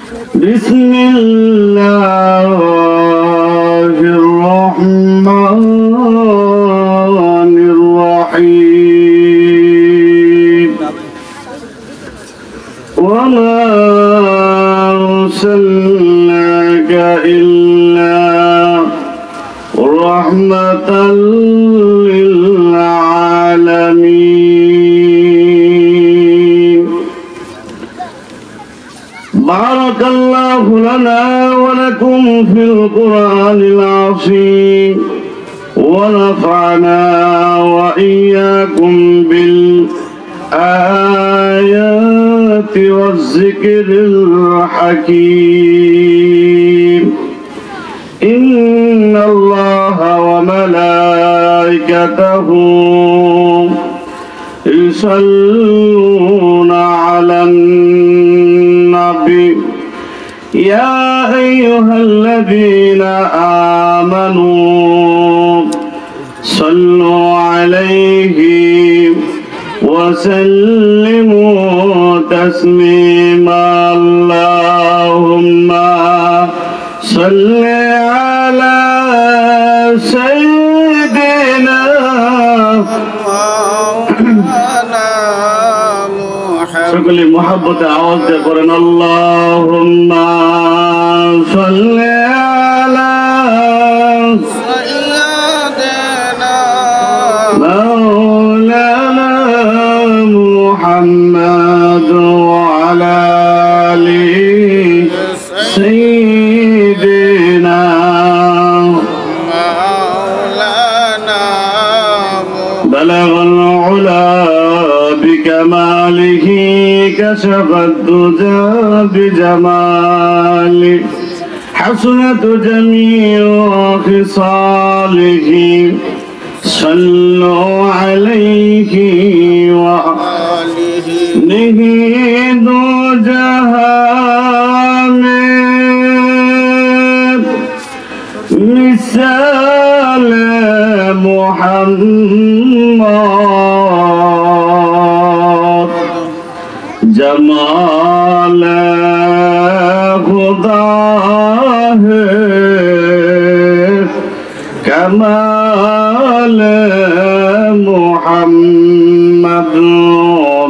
بسم الله الرحمن الرحيم وما أرسلناك إلا رحمة للعالمين بارك الله لنا ولكم في القرآن العظيم ونفعنا وإياكم بالآيات والذكر الحكيم إن الله وملائكته يصلون على النبي يا أيها الذين آمنوا صلوا عليه وسلموا تسليما اللهم صل على سيدنا সকলে محبة আওয়াজ দিয়ে করেন اللهم صل على سيدنا مولانا محمد وعلى آله سيدنا مولانا بلغ العلا بكماله كشف الدجى بجماله حسنت جميع خصاله صلوا عليه وآله نهيد جهان مثال محمد جمال خدا ہے کمال محمد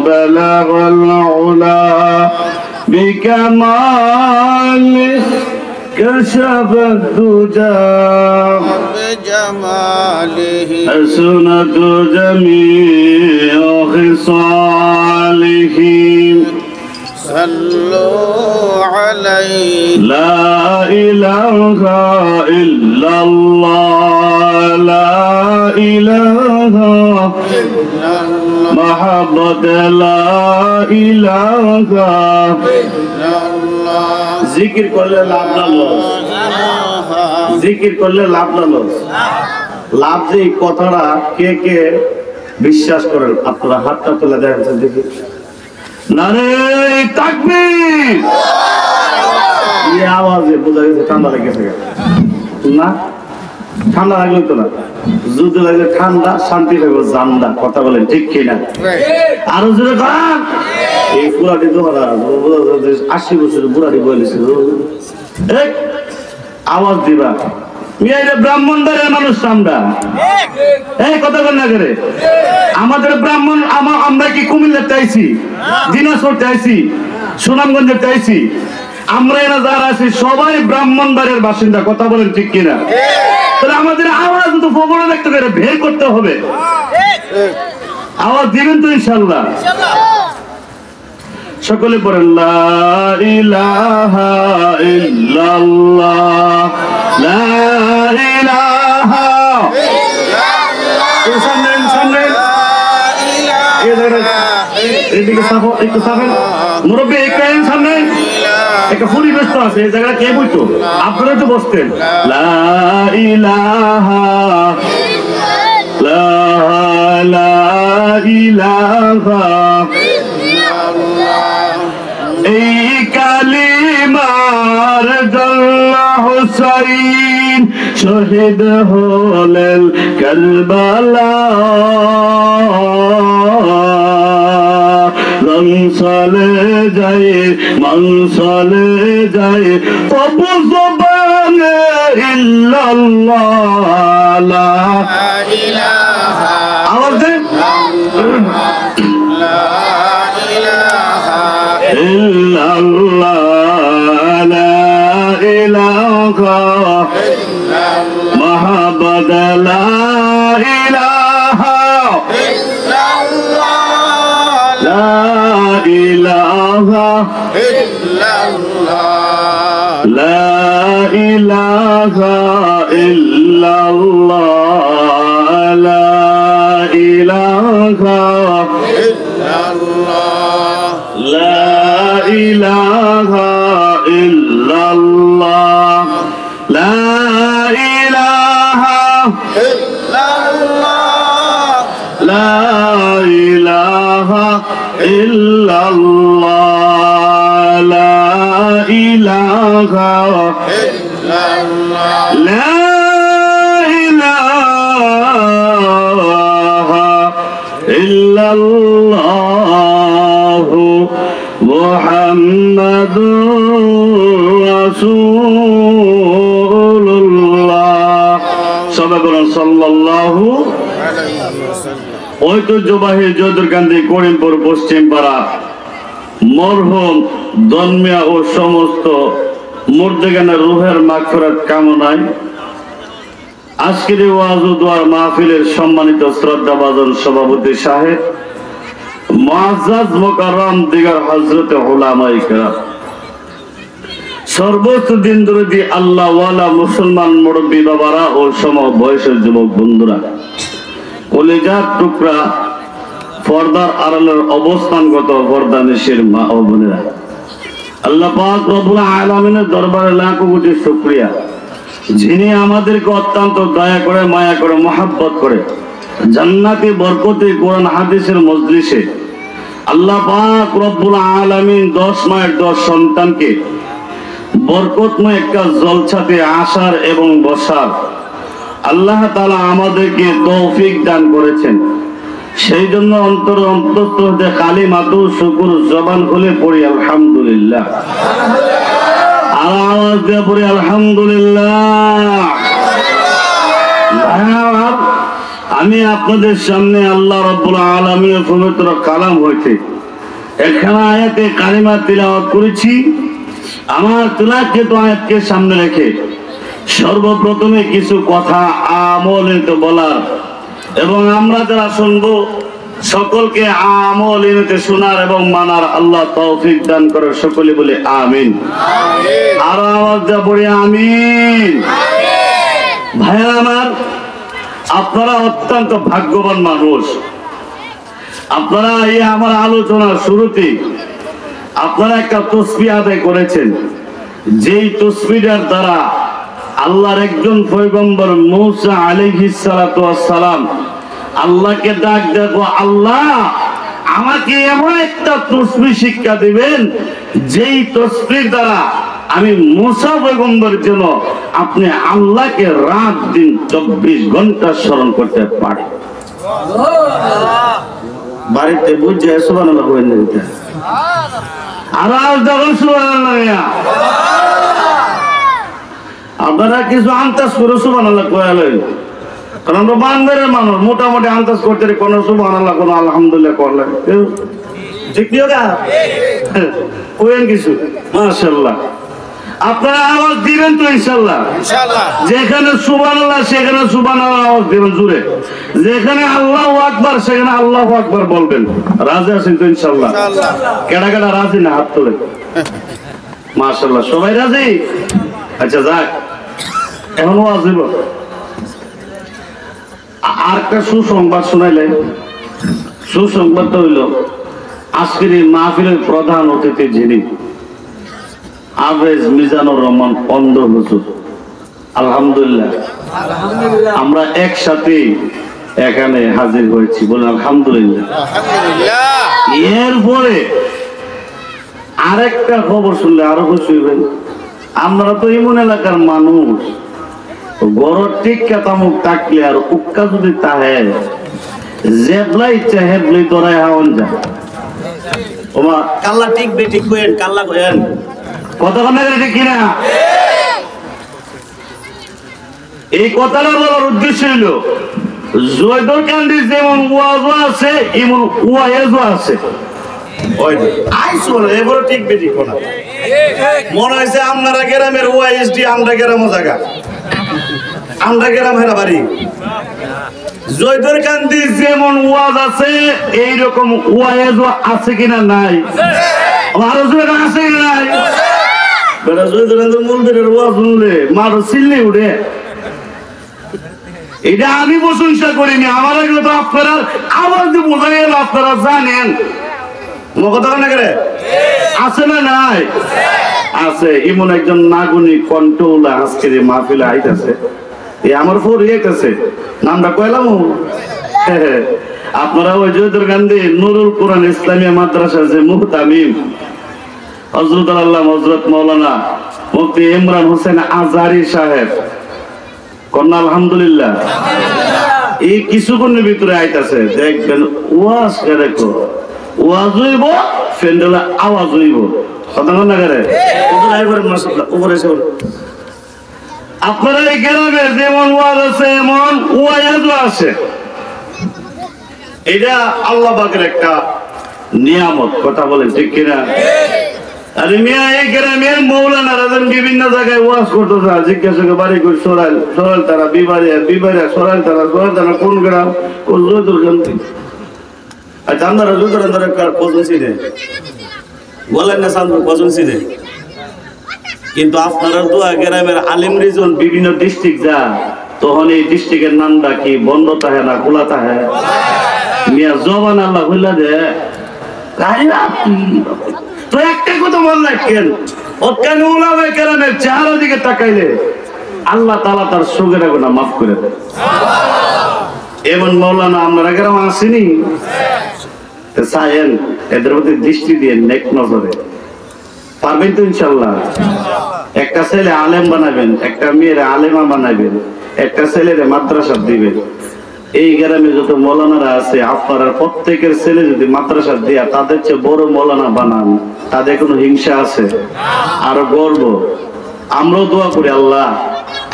بلغ العلا بکمال كشف الدجى بجماله حسنت جميع خصاله صلوا عليه لا إله إلا الله لا إله إلا الله محبة لا إله إلا الله জিকির করলে লাভ না লস জিকির করলে লাভ না লস লাভ যে কথাটা কে কে বিশ্বাস করেন আপনারা হাতটা তুলে দেখেন দেখি নারে তাকবীর এই আওয়াজে বোঝা গেছে ঠান্ডা লেগেছে না ঠান্ডা লাগলো তো না যদি লাগে ঠান্ডা শান্তি লাগবে জান্ডা কথা বলেন ঠিক কিনা আরো জোরে গান এই পুরাটি দোহারা 80 বছরের বুড়াটি বলেছিল এই আওয়াজ দিবা মিয়া ব্রাহ্মণ বাড়ির মানুষ আমরা এই কথা বল না করে আমাদের ব্রাহ্মণ আমরা কি কুমিল্লাতে আইছি দিনাজপুরতে আইছি সুনামগঞ্জে আইছি আমরা এরা যারা আছি সবাই ব্রাহ্মণ বাড়ির বাসিন্দা কথা বলেন ঠিক কিনা তাহলে আমাদের আওয়াজ তো ফবরে দেখতে করে বের করতে হবে আওয়াজ দিবেন তো ইনশাআল্লাহ সকলে পড়েন লা ইলাহা ইল্লাল্লাহ লা ইলাহা ইল্লাল্লাহ সামনে এদিকে সাফো একটু সাফেন মুরব্বি একটু সামনে একটা পরিবেশ তো আছে এই জায়গা কে বইতো আপনারা তো বসতেন লা ইলাহা লা ইলাহা এই কালিমার জল্লা হুসাইন শহীদ হলেন কারবালা জন চলে যায়, মন চলে যায়, তবু জবানে ইল্লাল্লাহ লা ইলাহা, আওয়াজ দেন লা ইলাহা ইল্লাল্লাহ লা ইলাহা ইল্লাল্লাহ মুহাম্মদ লা ইলাহা ইল্লাল্লাহ লা ইলাহা ইল্লাল্লাহ লা ইলাহা ইল্লাল্লাহ লা ইলাহা ইল্লাল্লাহ লা ইলাহা ইল্লাল্লাহ লা ইলাহা ইল্লাল্লাহ লা ইলাহা ইল্লাল্লাহ লা ইলাহা ইল্লাল্লাহ লা ইলাহা ইল্লাল্লাহ মুহাম্মাদুর রাসূলুল্লাহ সবাই বলুন সাল্লাল্লাহু আলাইহি ওয়াসাল্লাম। ঐতিহ্যবাহী যদুরকান্দি করিমপুর পশ্চিম পাড়া মরহুম জন্মিয়া ও সমস্ত মুর্দেগানের রুহের মাগফিরাত কামনায় আজকের ওয়াজ ও দোয়ার মাহফিলের সম্মানিত শ্রদ্ধাভাজন সভাপতি সাহেব মুআজ্জাজ মুকাররম দিগার হযরত উলামায়ে কেরাম, সর্বোচ্চ দিন দরদি আল্লাহ ওয়ালা মুসলমান মুরব্বী বাবারা ও সম বয়সের যুবক বন্ধুরা, কলিজার টুকরা পর্দার আড়ালের অবস্থানগত পর্দানিশীর মা ও বোনেরা, আল্লাহ পাক রব্বুল আলামিনের দরবারে লাখো কোটি শুকরিয়া, যিনি আমাদেরকে অত্যন্ত দয়া করে, মায়া করে, মহব্বত করে জান্নাতি বরকতে কোরআন হাদিসের মজলিসে আল্লাহ পাক রব্বুল আলামিন 10 মায়ের 10 সন্তানকে বরকতময় একটা জলছাতে আসার এবং বসার আল্লাহ তাআলা আমাদেরকে তৌফিক দান করেছেন। সেই জন্য অন্তস্থ হতে কালিমাতু শুকর জবান খুলে পড়ি আলহামদুলিল্লাহ, আর আওয়াজ দিয়ে পড়ি আলহামদুলিল্লাহ। আমি আপনাদের সামনে আল্লাহ রাব্বুল আলামিনের পবিত্র কালাম হইতে এখানে আয়াতে কালিমা তিলাওয়াত করেছি। আমার তিলাওয়াতকে আয়াতকে সামনে রেখে সর্বপ্রথমে কিছু কথা আমলে বলার এবং আমরা যারা শুনবো সকলকে আমলে শোনার এবং মানার আল্লাহ তৌফিক দান করে, সকলে বলে আমিন। আর আওয়াজ দিয়ে পড়ি আমিন। ভাইরা আমার, আপনারা অত্যন্ত ভাগ্যবান মানুষ। আপনারা এই আমার আলোচনার শুরুতে আপনারা একটা তাসবিহ আদায় করেছেন, যেই তাসবিহটার দ্বারা আল্লাহর একজন পয়গম্বর মূসা আলাইহিস সালাতু ওয়াস সালাম আল্লাহকে ডাক দেখো, আল্লাহ আমাকে এমন একটা তাসবিহ শিক্ষা দিবেন যেই তাসবিহ দ্বারা আমি মূসা পয়গম্বরের জন্য আপনি আল্লাহকে রাত দিন 24 ঘন্টা স্মরণ করতে পারি। বাড়িতে বুঝে সুবহানাল্লাহ বলেন না, আর দেখো সুবহানাল্লাহ। আপনারা কিছু আন্দাজ করে সুবহানাল্লাহ কয়ালেন, কারণ আমরা বাংলার মানুষ মোটামুটি আন্দাজ করতে কোন সুবহানাল্লাহ কোন আলহামদুলিল্লাহ করলেন, ঠিক কি ওটা কোয়েন কিছু মাশাআল্লাহ। আপনারা আওয়াজ দিবেন তো ইনশাআল্লাহ, যেখানে সুবহানাল্লাহ সেখানে সুবহানাল্লাহ আওয়াজ দিবেন জোরে, যেখানে আল্লাহু আকবার সেখানে আল্লাহু আকবার বলবেন। রাজি আছেন তো ইনশাআল্লাহ? কেডা কেডা রাজি না হাত তোলেন। মাশাআল্লাহ, সবাই রাজি? আচ্ছা যাক, এখন ওয়াজ দিব। আর একটা সুসংবাদ শুনাইলেন। সুসংবাদটা হইল আজকের এই মাহফিলের প্রধান অতিথি যিনি আবেজ মিজানুর রহমান অন্ধ হুজুর, আলহামদুলিল্লাহ আমরা একসাথে এখানে হাজির হয়েছি, বলেন আলহামদুলিল্লাহ। এরপরে আরেকটা খবর শুনলে আরো খুশি হইবেন। আমরা তো এমন এলাকার মানুষ, গড় টিকা তামুক থাকলে আর উক্কা যদি তাহে জেবলাই ইচ্ছা হেবলাই দরাই হাওয়ান যায়। ওমা কাল্লা ঠিক বেঠিক কইেন, কাল্লা কইেন কতক্ষণ ঠিক কিনা? এই কথাটা বলার উদ্দেশ্য হইল জয়দুল কান্দি যেমন ওয়াজও আছে এমন ওয়াইজও আছে। এবারও ঠিক বেঠিক কোনা মনে হয়েছে আপনারা গ্রামের ওয়াইএসডি, আমরা গ্রামও জায়গা, আমরা গ্রাম হেরা বাড়ি। জয়দুল কান্দি যেমন ওয়াজ আছে এইরকম ওয়াইজও আছে কিনা? নাই। আরো জোরে আছে কিনা? নাই। বেটা জয়দুল কান্দির মূল বেটার ওয়াজ শুনলে মারো চিল্লে উঠে। এটা আমি প্রশংসা করিনি, আমার এগুলো তো আপনারা আওয়াজ দিয়ে বোঝা গেল আপনারা জানেন। আছে না? নাই আছে। এমন একজন নাগুনি কন্ট্রোলা আজকের মাহফিলে আইতাছে, আমার ফোর ইয়েছে নামটা কইলাম। আপনারা ওই জয়দুল কান্দি নুরুল কোরআন ইসলামিয়া মাদ্রাসা যে মুহতামিম হযরত আল্লাহ হযরত মাওলানা মুফতি ইমরান হোসেন আজহারি সাহেব কন্যা আলহামদুলিল্লাহ এই কিছুক্ষণের ভিতরে আইতাছে, দেখবেন ওয়াজ করে ওয়াজ হইব, ফেন্ডেলা আওয়াজ হইব। কতক্ষণ না করে আপনারা এই গ্রামে যেমন ওয়াজ আছে এমন ওয়াজও আছে। এটা আল্লাহ পাকের একটা নিয়ামত, কথা বলেন ঠিক কিনা? আরে মিয়া এই গ্রামের মৌলানারা বিভিন্ন জায়গায় ওয়াজ করতে যায়, জিজ্ঞাসা করে বাড়ি করে সরাইল সরাইল তারা বিবারিয়া বিবারিয়া সরাইল তারা কোন গ্রাম কোন জয়দুল কান্দি। আচ্ছা আপনারা জয়দুল কান্দির কজন ছিলেন বলেন না? সান্দু কজন ছিলেন? কিন্তু আপনারা দোয়া গ্রামের আলিম রিজন বিভিন্ন ডিস্ট্রিক্ট যা, তখন এই ডিস্ট্রিক্টের নামটা কি বন্ধ থাকে না খোলা থাকে? মিয়া জবান আল্লাহ খুলে দে। তো একটা কথা মনে রাখেন, ওখানে ওলামায়ে কেরামের চেহারার দিকে তাকাইলে আল্লাহ তাআলা তার সগীরা গুনাহ মাফ করে দেয়। এমন মাওলানা আমরা গ্রামে আসেনি? চাইেন এদের প্রতি দৃষ্টি দিয়ে নেক নজরে পারবেন তো ইনশাল্লাহ। একটা ছেলে আলেম বানাবেন, একটা মেয়ের আলেমা বানাবেন, একটা ছেলের মাদ্রাসা দিবেন। এই গ্রামে যত মৌলানারা আছে আপনারা প্রত্যেকের ছেলে যদি মাদ্রাসা দিয়া তাদের চেয়ে বড় মৌলানা বানান, তাদের কোনো হিংসা আছে? আরো গর্ব। আমরাও দোয়া করি আল্লাহ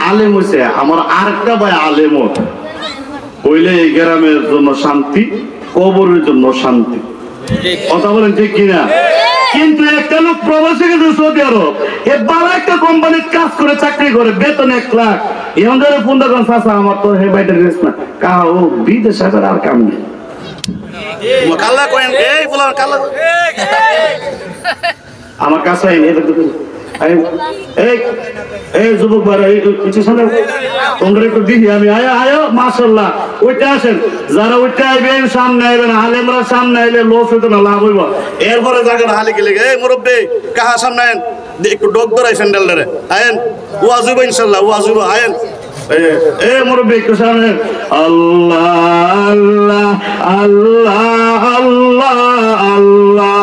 আলেম হইছে আমার আরেকটা ভাই আলেম হইলে এই গ্রামের জন্য শান্তি, কবরের জন্য শান্তি। কথা বলেন ঠিক কিনা? কিন্তু একটা লোক প্রবাসী গেছে সৌদি আরব, এ বাবা একটা কোম্পানির কাজ করে চাকরি করে, বেতন 1 লাখ। এখন ধরে ফোন দেখুন চাচা আমার তো হে বাইটের রেস না কা ও বিদেশ আর কাম নেই। আমার কাছে যুবক একটু দিদি আমি আয়ো মাশাআল্লাহ ওইটা আসেন, যারা ওইটা আইবেন সামনে আইবেন, আলেমরা সামনে আইলে লোক হইতো না, লাভ হইব। এরপরে জায়গাটা হালি গেলে মুরব্বী কাহা সামনে আইন, একটু ডোক ধরাই ফ্যান্ডেল ধরে আইন, ওয়াজ হইব ইনশাল্লাহ, ওয়াজ হইব আইন। এ মুরব্বী একটু সামনে আল্লাহ আল্লাহ আল্লাহ আল্লাহ আল্লাহ।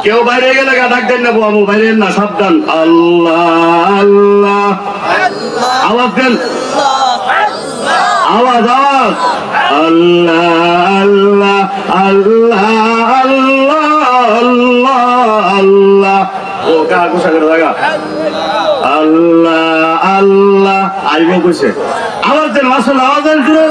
কেউ বাইরে গেলে ডাক দেন না, বাবু বাইরে না, সাবধান। আল্লাহ আল্লাহ আওয়াজ দেন, আওয়াজ আওয়াজ। আল্লাহ আল্লাহ আল্লাহ আল্লাহ আল্লাহ। ও কার কোষা করে জায়গা আল্লাহ আল্লাহ আইব কইছে, আওয়াজ দেন মাশাআল্লাহ, আওয়াজ দেন শুনে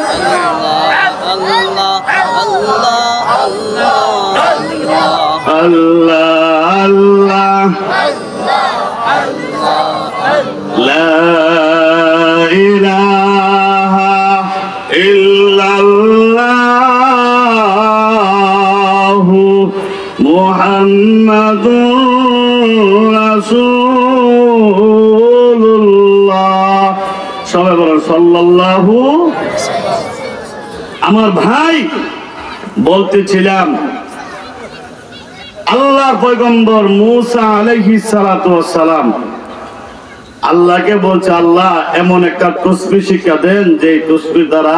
আল্লাহ আল্লাহ লা ইলাহা ইল্লাল্লাহু মুহাম্মাদুর রাসূলুল্লাহ। সবাই বলেন সাল্লাল্লাহু। আমার ভাই বলতেছিলাম আল্লাহর পয়গম্বর মুসা আলাইহিস সালাতু ওয়াস সালাম আল্লাহকে বলছে, আল্লাহ এমন একটা তাসবিহ শিক্ষা দেন যে তাসবিহ দ্বারা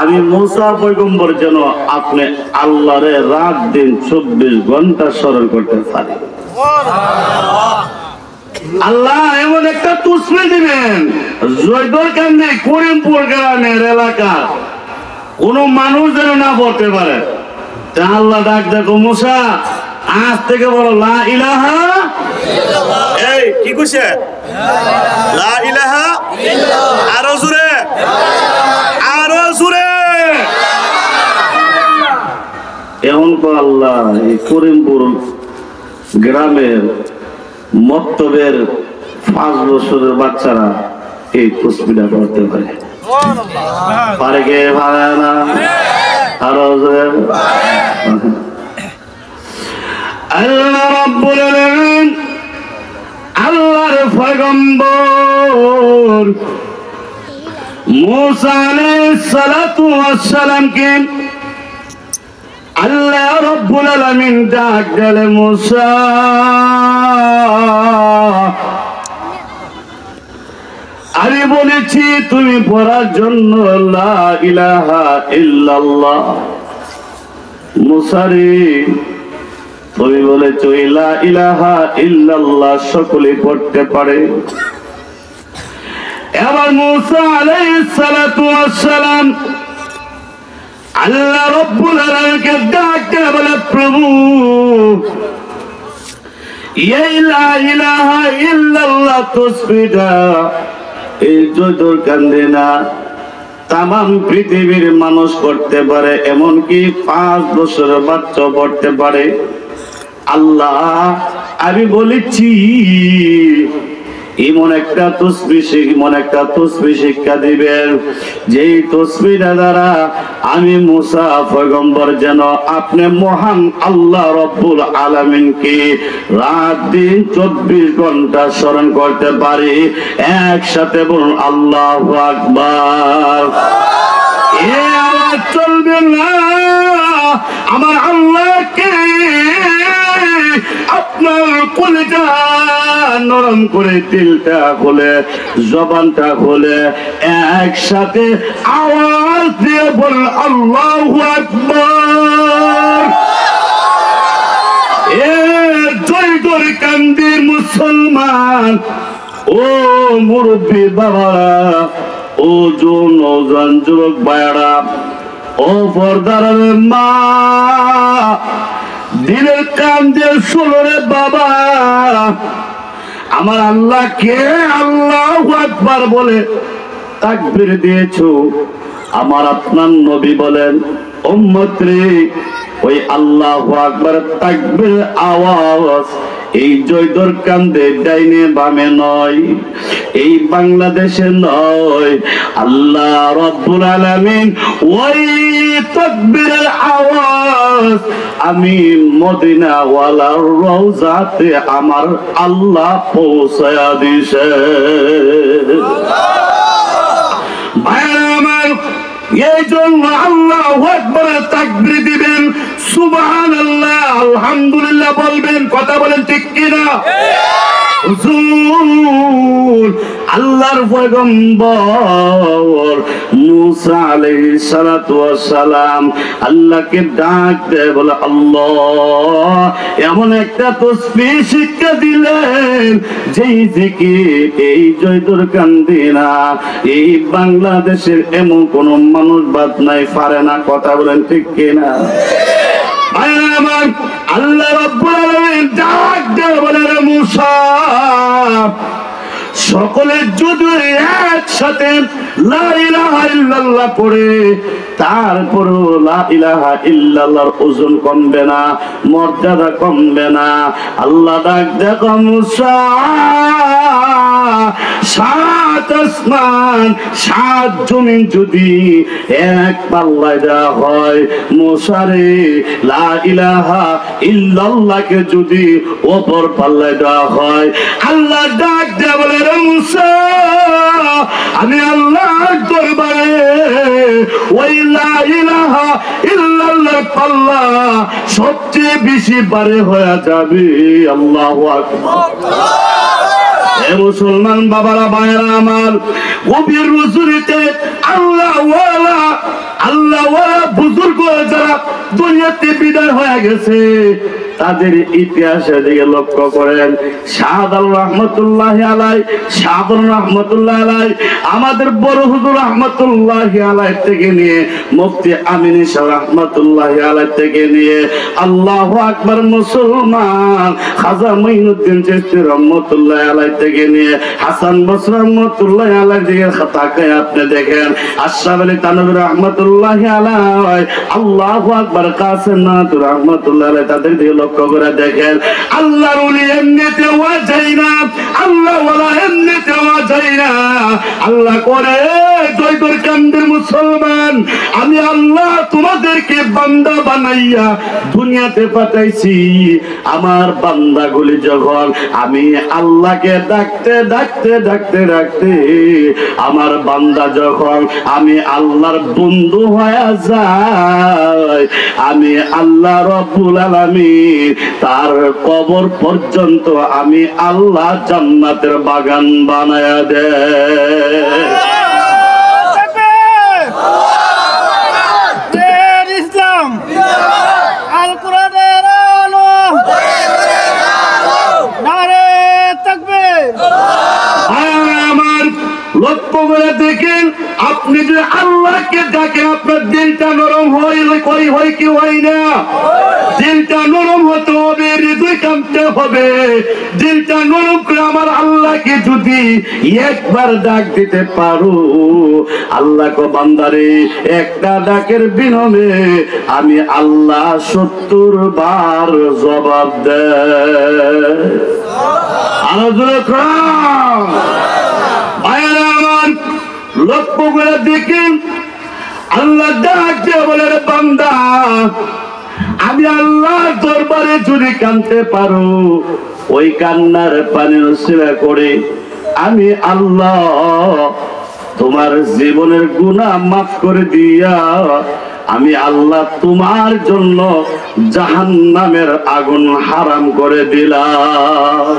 আমি মুসা পয়গম্বর যেন আপনি আল্লাহরে রাত দিন 24 ঘন্টা স্মরণ করতে পারি। আল্লাহ এমন একটা তাসবিহ দিবেন জয়দুল কান্দি করিমপুর গ্রামের এলাকা কোন মানুষ যেন না পড়তে পারে। আল্লাহ ডাক দেখো মুসা আজ থেকে বলো লা ইলাহা ইল্লাল্লাহ। এই কি কইছে? লা ইলাহা ইল্লাল্লাহ। আরো জোরে, আরো জোরে। এমন তো আল্লাহ এই করিমপুর গ্রামের মক্তবের 5 বছরের বাচ্চারা এই তাসবিহটা করতে পারে। পারে কে? পারে না। আরো জোরে। আল্লাহ রাব্বুল আলামিন আল্লাহর পয়গম্বর মুসা আলাইহিস সালাতু ওয়াস সালামকে আল্লাহ রাব্বুল আলামিন ডাক দিলে মুসা আমি বলেছি তুমি পড়ার জন্য লা ইলাহা ইল্লাল্লাহ। মুসা রে তুমি বলেছো লা ইলাহা ইল্লাল্লাহ সকলে পড়তে পারে। এবার মুসা আলাইহিস সালাতু ওয়াস সালাম আল্লাহ রাব্বুল আলামিনকে ডাকতে বলে প্রভু এই লা ইলাহা ইল্লাল্লাহ তাসবিহটা এই যদুর কান্দে না তামাম পৃথিবীর মানুষ করতে পারে, এমনকি 5 বছরের বাচ্চা পড়তে পারে। আল্লাহ আমি বলেছি এমন একটা তাসবিহ শিক্ষা দিবেন যেই তাসবিহটা দ্বারা আমি মুসা পয়গম্বর যেন আপনি মহান আল্লাহ রব্বুল আলামিনকে রাত দিন 24 ঘন্টা স্মরণ করতে পারি। একসাথে বলুন আল্লাহু আকবার। এ আওয়াজ চলবে না। আমার আল্লাহকে আপনার কলিজা নরম করে দিলটা খুলে জবানটা খুলে একসাথে আওয়াজ দিয়ে বল আল্লাহু আকবার। এ জয়গর কান্দির মুসলমান ও মুরব্বী বাবারা ও নওজোয়ান যুবক ভাইরা ও পর্দার মা দিলের কান দিয়ে শোনো রে বাবা, আমার আল্লাহ কে আল্লাহু আকবার বলে তাকবীর দিয়েছো। আমার আপনার নবী বলেন উম্মত রে ওই আল্লাহু আকবার তাকবীর আওয়াজ এই জয়দর কান্দে ডাইনে বামে নয়, এই বাংলাদেশে নয়। আল্লাহ রাব্বুল আলামিন ওই তাকবীরের আওয়াজ আমি মদিনা ওয়ালার রওজাতে আমার আল্লাহ পৌঁছায়া দিছে। ভাইরা আমার এই জন্য আল্লাহু আকবার তাকবীর দিবেন, সুবহানাল্লাহ আলহামদুলিল্লাহ বলবেন। কথা বলেন ঠিক কিনা? হুজুর আল্লাহর পয়গম্বর মুসা আলাইহিস সালাতু ওয়াস সালাম আল্লাহকে ডাক দেয় বলে আল্লাহ এমন একটা তাসবিহ শিক্ষা দিলেন যেই জিকির এই জয়দুর কান্দিনা এই বাংলাদেশের এমন কোন মানুষ বাদ নাই পারে না। কথা বলেন ঠিক কিনা? আল্লাহ রাব্বুল আলামিন ডাক দেয় বলে রে মুসা সকলে যদি একসাথে লা ইলাহা ইল্লাল্লাহ পড়ে তারপরও লা ইলাহা ইল্লাল্লাহর ওজন কমবে না, মর্যাদা কমবে না। আল্লাহ ডাক দেখো মুসা 7 আসমান 7 জমিন যদি এক পাল্লায় দেওয়া হয়, মুসা রে লা ইলাহা ইল্লাল্লাহকে যদি অপর পাল্লায় দেওয়া হয়, আল্লাহ ডাক দেয় বলে রে মুসা আমি আল্লাহর দরবারে ওই লা ইলাহা ইল্লাল্লাহ পাল্লা সবচেয়ে বেশি বারে হয়ে যাবে। আল্লাহু আকবার। হে মুসলমান বাবারা ভাইরা আমার, গভীর রজনীতে আল্লাহ বুজুর্গ যারা দুনিয়াতে বিদায় হয়ে গেছে তাদের ইতিহাসের দিকে লক্ষ্য করেন। শাহজালাল রহমতুল্লাহি আলাইহি, শাহজালাল রহমতুল্লাহি আলাইহি আমাদের বড় হুজুর রহমতুল্লাহি আলাইহি থেকে নিয়ে মুফতি আমিনী শাহ রহমতুল্লাহি আলাইহি থেকে নিয়ে আল্লাহু আকবার মুসলমান খাজা মুঈনুদ্দিন চিশতি রহমতুল্লাহি আলাইহি থেকে নিয়ে হাসান বসরি রহমতুল্লাহি আলাইহি দিকে তাকায় আপনি দেখেন আশরাফ আলী তানভী রহমতুল্লাহি আলাইহি, আল্লাহু আকবার কাসেম নাথুর রহমতুল্লাহি আলাইহি তাদের দিকে লক্ষ্য করে দেখেন আল্লাহর ওলি এমনিতে হওয়া যায় না, আল্লাহ ওয়ালা এমনিতে হওয়া যায় না। আল্লাহ করে জয়গর কান্দের মুসলমান, আমি আল্লাহ তোমাদেরকে বান্দা বানাইয়া দুনিয়াতে পাঠাইছি। আমার বান্দাগুলি যখন আমি আল্লাহকে ডাকতে ডাকতে ডাকতে ডাকতে আমার বান্দা যখন আমি আল্লাহর বন্ধু হয়ে যায়, আমি আল্লাহ রব্বুল আলামিন তার কবর পর্যন্ত আমি আল্লাহ জান্নাতের বাগান বানায়া দেয়। ইসলাম আল কোরআনের আলো, নারে তাকবীর। আমার লক্ষ্য করে দেখেন আপনি যে আল্লাহকে ডাকেন আপনার দিলটা নরম হয় কি হয় না? দিলটা নরম হতে হবে, হৃদয় কাঁপতে হবে। দিলটা নরম করে আমার আল্লাহকে যদি একবার ডাক দিতে পারো, আল্লাহ কো বান্দারে একটা ডাকের বিনিময়ে আমি আল্লাহ 70 বার জবাব দেয়। আমার লক্ষ্য করে দেখেন আল্লাহ ডাকতে বলে বান্দা আমি আল্লাহর দরবারে যদি কাঁদতে পারো, ওই কান্নার পানি নসিলা করে আমি আল্লাহ তোমার জীবনের গুনাহ মাফ করে দিয়া আমি আল্লাহ তোমার জন্য জাহান্নামের আগুন হারাম করে দিলাম।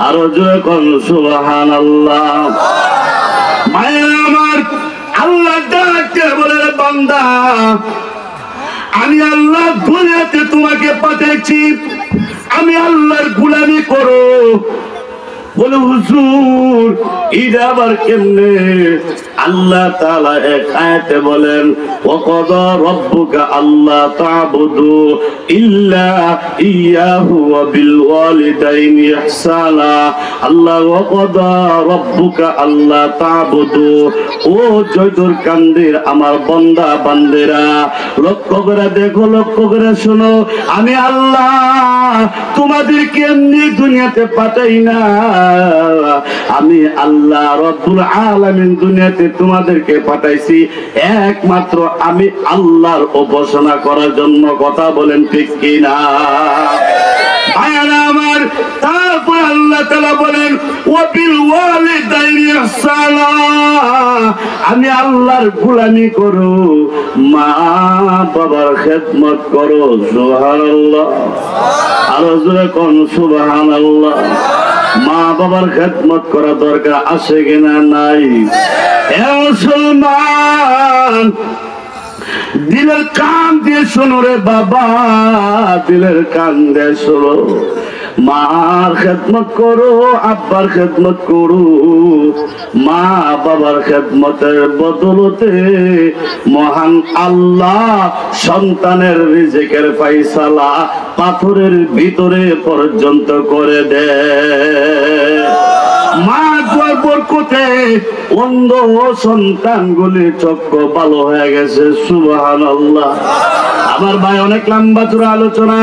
আরো জোরে কোন সুবহানাল্লাহ। মায়ের আমার আল্লাহ ডাকতে বলে বান্দা আমি আল্লাহ দুনিয়াতে তোমাকে পাঠাইছি, আমি আল্লাহর গোলামি করো। বলে হুজুর এটা আবার কেমনে? আল্লাহ তাআলা এক আয়াতে বলেন ওয়াকাদা রাব্বুকা আল্লা তা'বুদু ইল্লা ইয়াহু ওয়া বিল ওয়ালিদাইনি ইহসানা। আল্লাহ ওয়াকাদা রাব্বুকা আল্লা তা'বুদু, ও জয়দুর কান্দির আমার বান্দা বান্দেরা লক্ষ্য করে দেখো, লক্ষ্য করে শোনো, আমি আল্লাহ তোমাদেরকে এমনি দুনিয়াতে পাঠাই না, আমি আল্লাহ রব্বুল আলামিন দুনিয়াতে তোমাদেরকে পাঠাইছি একমাত্র আমি আল্লাহর উপাসনা করার জন্য। কথা বলেন ঠিক কিনা? ভাইরা আমার, তারপর আল্লাহ তাআলা বলেন ওয়া বিল ওয়ালিদাইনি ইহসানা, আমি আল্লাহর গোলামি করো, মা বাবার খেদমত করো। সুবহানাল্লাহ। আরো জোরে কোন সুবহানাল্লাহ। মা বাবার খেদমত করা দরকার আছে কিনা? নাই। মুসলমান দিলের কান দিয়ে শোনো রে বাবা, দিলের কান দিয়ে শোনো। মার খেদমত করো, আব্বার খেদমত করো। মা বাবার খেদমতের বদলতে মহান আল্লাহ সন্তানের রিজিকের ফায়সালা পাথরের ভিতরে পর্যন্ত করে দেয়। মা দুয়ার বরকতে অন্ধ সন্তানগুলি চক্ষু ভালো হয়ে গেছে। সুবহানাল্লাহ। আমার ভাই অনেক লম্বা চূড়া আলোচনা,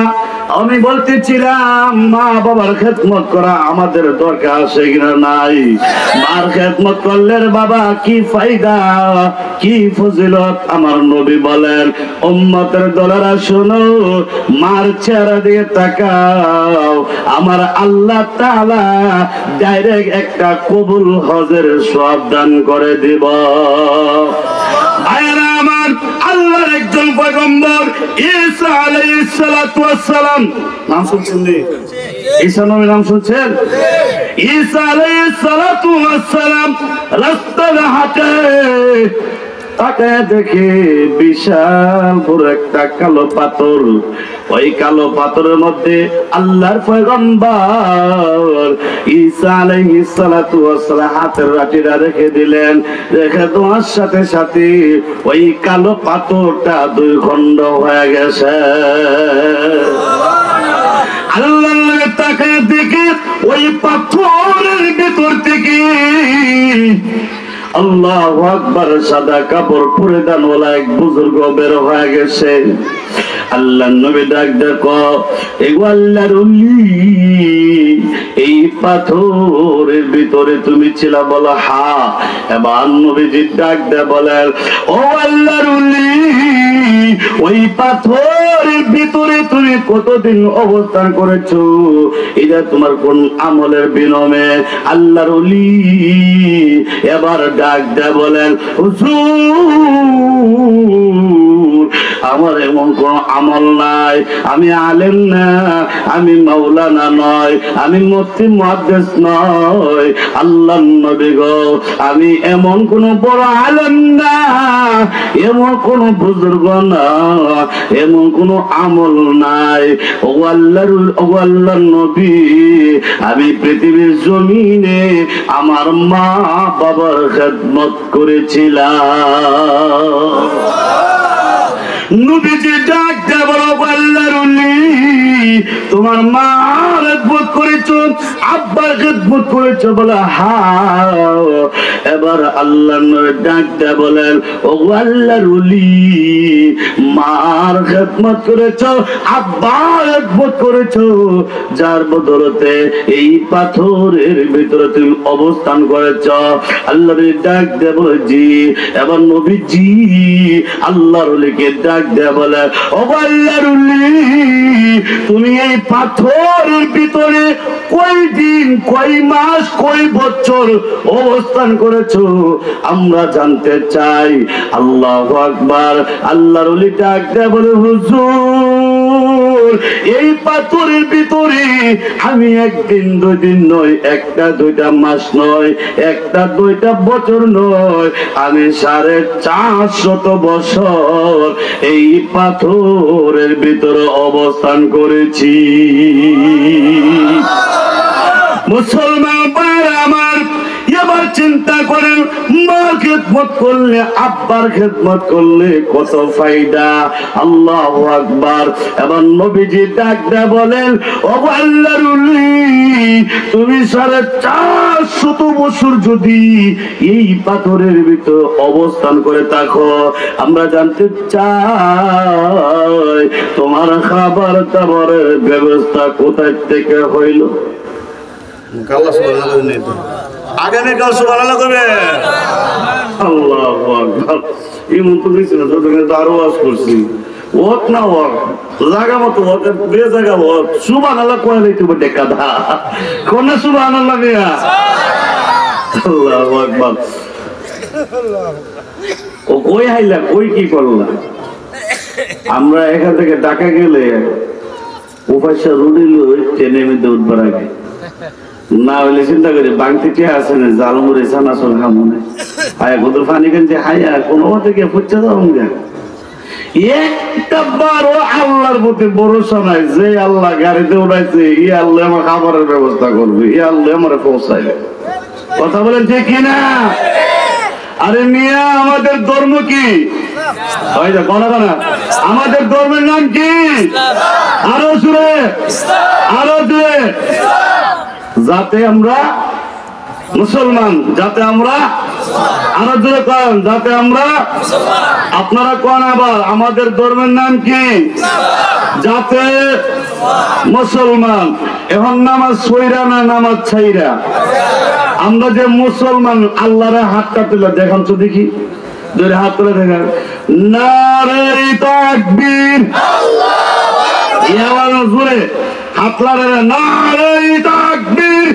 আমি বলতেছিলাম মা বাবার খেদমত করা আমাদের দরকার আছে কিনা? নাই। মার খেদমত করলে বাবা কি ফায়দা, কি ফজিলত? আমার নবী বলেন উম্মতের দলেরা শোনো, মার চেহারা দিয়ে তাকাও, আমার আল্লাহ তাআলা ডাইরেক্ট একটা কবুল হজের সওয়াব দান করে দিব। ভাইরা আমার, আল্লাহর একজন পয়গম্বর ঈসা আলাইহিস সালাতু ওয়াস সালাম, নাম শুনছেন? ঈসা নবীর নাম শুনছেন? ঈসা আলাইহিস সালাতু ওয়াস সালাম রাস্তায় হাঁটে, তাকায় দেখে বিশাল বড় একটা কালো পাথর। ওই কালো পাথরের মধ্যে আল্লাহর পয়গম্বর ঈসা আলাইহিস সালাতু ওয়াস সালাম হাতের লাঠিটা রেখে দিলেন। রেখে দেওয়ার সাথে সাথে ওই কালো পাথরটা দুই খণ্ড হয়ে গেছে। আল্লাহ তাকায় দেখে ওই পাথরের ভিতর থেকে আল্লাহু আকবার সাদা কাপড় পরিধানওয়ালা এক বুজুর্গ বের হয়ে গেছে। আল্লাহ নবী ডাক দেখো, এগো আল্লাহর ওলি, এই পাথরের ভিতরে তুমি ছিলা? বলো হা। এবার নবীজি ডাক দে বলেন, ও আল্লাহর ওলি, ওই পাথরের ভিতরে তুমি কতদিন অবস্থান করেছো? এটা তোমার কোন আমলের বিনিময়ে? আল্লাহর ওলি এবার ডাক দে বলেন, হুজুর, আমার এমন কোন আমল নাই, আমি আলেম না, আমি মাওলানা নয়, আমি মুফতি মুহাদ্দিস নয়। আল্লাহর নবী গো, আমি এমন কোন বড় আলেম না, এমন কোন বুজুর্গ না, এমন কোন আমল নাই। ও আল্লাহর নবী, আমি পৃথিবীর জমিনে আমার মা বাবার খেদমত করেছিলাম। নবীজি ডাক দে বলো, আল্লাহর ওলি, তোমার মার খেদমত করেছো, আব্বার খেদমত করেছো? বলে হ্যাঁ। এবার আল্লাহর নবী ডাক দে বলেন, ও আল্লাহর ওলি, মার খেদমত করেছো, আব্বার খেদমত করেছো, যার বদৌলতে এই পাথরের ভিতরে তুমি অবস্থান করেছ। আল্লাহর ডাক দে বলে জি। এবার নবীজি আল্লাহর ওলিকে ডাক দে বলে, ও আল্লাহর ওলি, তুমি এই পাথরের ভিতরে কয় দিন, কয় মাস, কয় বছর অবস্থান করেছো আমরা জানতে চাই। আল্লাহু আকবার। আল্লাহর ওলি ডাক দে বলে, হুজুর, এই পাথরের ভিতরে আমি একদিন দুই দিন নয়, একটা দুইটা মাস নয়, একটা দুইটা বছর নয়, আমি 450 বছর এই পাথরের ভিতরে অবস্থান করেছি। মুসলমান ভাইরা আমার, এবার চিন্তা করেন, মার খেদমত করলে, আব্বার খেদমত করলে কত ফায়দা। আল্লাহু আকবার। এবার নবীজি ডাক দেয়া বলেন, ও আল্লাহর ওলি, তুমি 450 বছর যদি এই পাথরের ভিতর অবস্থান করে থাকো, আমরা জানতে চাই তোমার খাবার দাবারের ব্যবস্থা কোথায় থেকে হইল? আগামীকাল সুবহানাল্লাহ করবে। আল্লাহু আকবার। এই মন্ত্র দিয়েছিল আরো ওয়াজ করছি, ওয়াক না ওয়াক, জায়গা মতো ওয়াক, বে জায়গা ওয়াক। সুবহানাল্লাহ কইলে তুমি দেখা দা কোন সুবহানাল্লাহ মিয়া। আল্লাহু আকবার। ও কই আইলা, কই কি করলা? আমরা এখান থেকে ঢাকা গেলে উপাসা রুডিল ট্রেনে মধ্যে উঠবার আগে না হইলে চিন্তা করি বাংতিটি আছে না, জালমুড়ি চানাচুর খামনে হায়া কত পানি কানছে, হায়া কোনো থেকে ফুটছে যাও। একটা বারো আল্লাহর প্রতি ভরসা নাই, যে আল্লাহ গাড়িতে উঠাইছে, ই আল্লাহ আমার খাবারের ব্যবস্থা করবে, ই আল্লাহ আমার পৌঁছাইবে। কথা বলেন ঠিক কিনা? আরে মিয়া, আমাদের ধর্ম কি? আমাদের ধর্মের নাম কি? আরো জুড়ে, আরো জুড়ে। যাতে আমরা মুসলমান, যাতে আমরা আরো জোরে কন, যাতে আমরা, আপনারা কোন আবার আমাদের ধর্মের নাম কি? যাতে মুসলমান। এখন নামাজ সইরা না নামাজ ছাইরা? আমরা যে মুসলমান, আল্লাহরে হাতটা তুলে দেখান তো দেখি, ধরে হাত তুলে দেখান। নারে তাকবীর, আল্লাহু আকবার। জোরে হাত লাগান, নারে তাকবীর,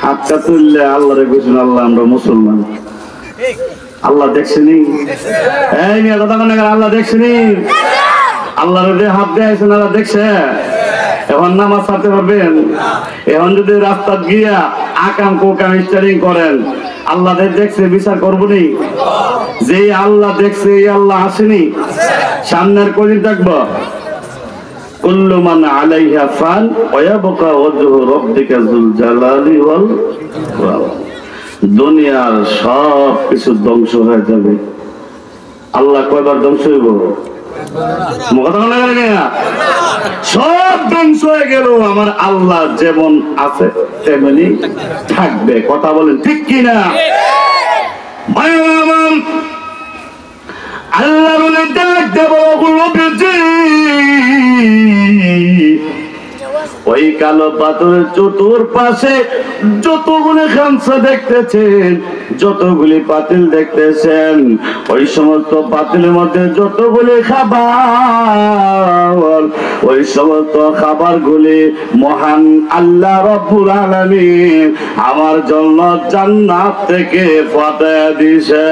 হাতটা তুললে আল্লাহরে বুঝুন, আল্লাহ আমরা মুসলমান। আল্লাহ দেখছেনি? আল্লাহ দেখছেনি? আল্লাহর যে হাত দিয়েছেন আল্লাহ দেখছে। এখন নামাজ ছাড়তে পারবেন? এখন যদি রাস্তা গিয়া আকাম কোকাম স্টারিং করেন, আল্লাহ দেখছে, বিচার করবো নি? যে আল্লাহ দেখছে এই আল্লাহ আসেনি, সামনের কদিন থাকবো। কুল্লু মান আলাইহা ফান ওয়া ইয়াবকা ওয়াজহু রাব্বিকা যুল জালালি ওয়াল ইকরাম। দুনিয়ার সব কিছু ধ্বংস হয়ে যাবে। আল্লাহ কয়বার ধ্বংস হইব? সব ধ্বংস হয়ে গেল, আমার আল্লাহ যেমন আছে তেমনি থাকবে। কথা বলেন ঠিক কিনা? আল্লাহ বলে ডাক দেব ওই কালো পাথরের চতুর্পাশে যতগুলি খামসা দেখতেছেন, যতগুলি পাতিল দেখতেছেন, ওই সমস্ত পাতিলের মধ্যে যতগুলি খাবার, ওই সমস্ত খাবারগুলি মহান আল্লাহ রব্বুল আলামিন আমার জন্য জান্নাত থেকে পাঠায় দিছে।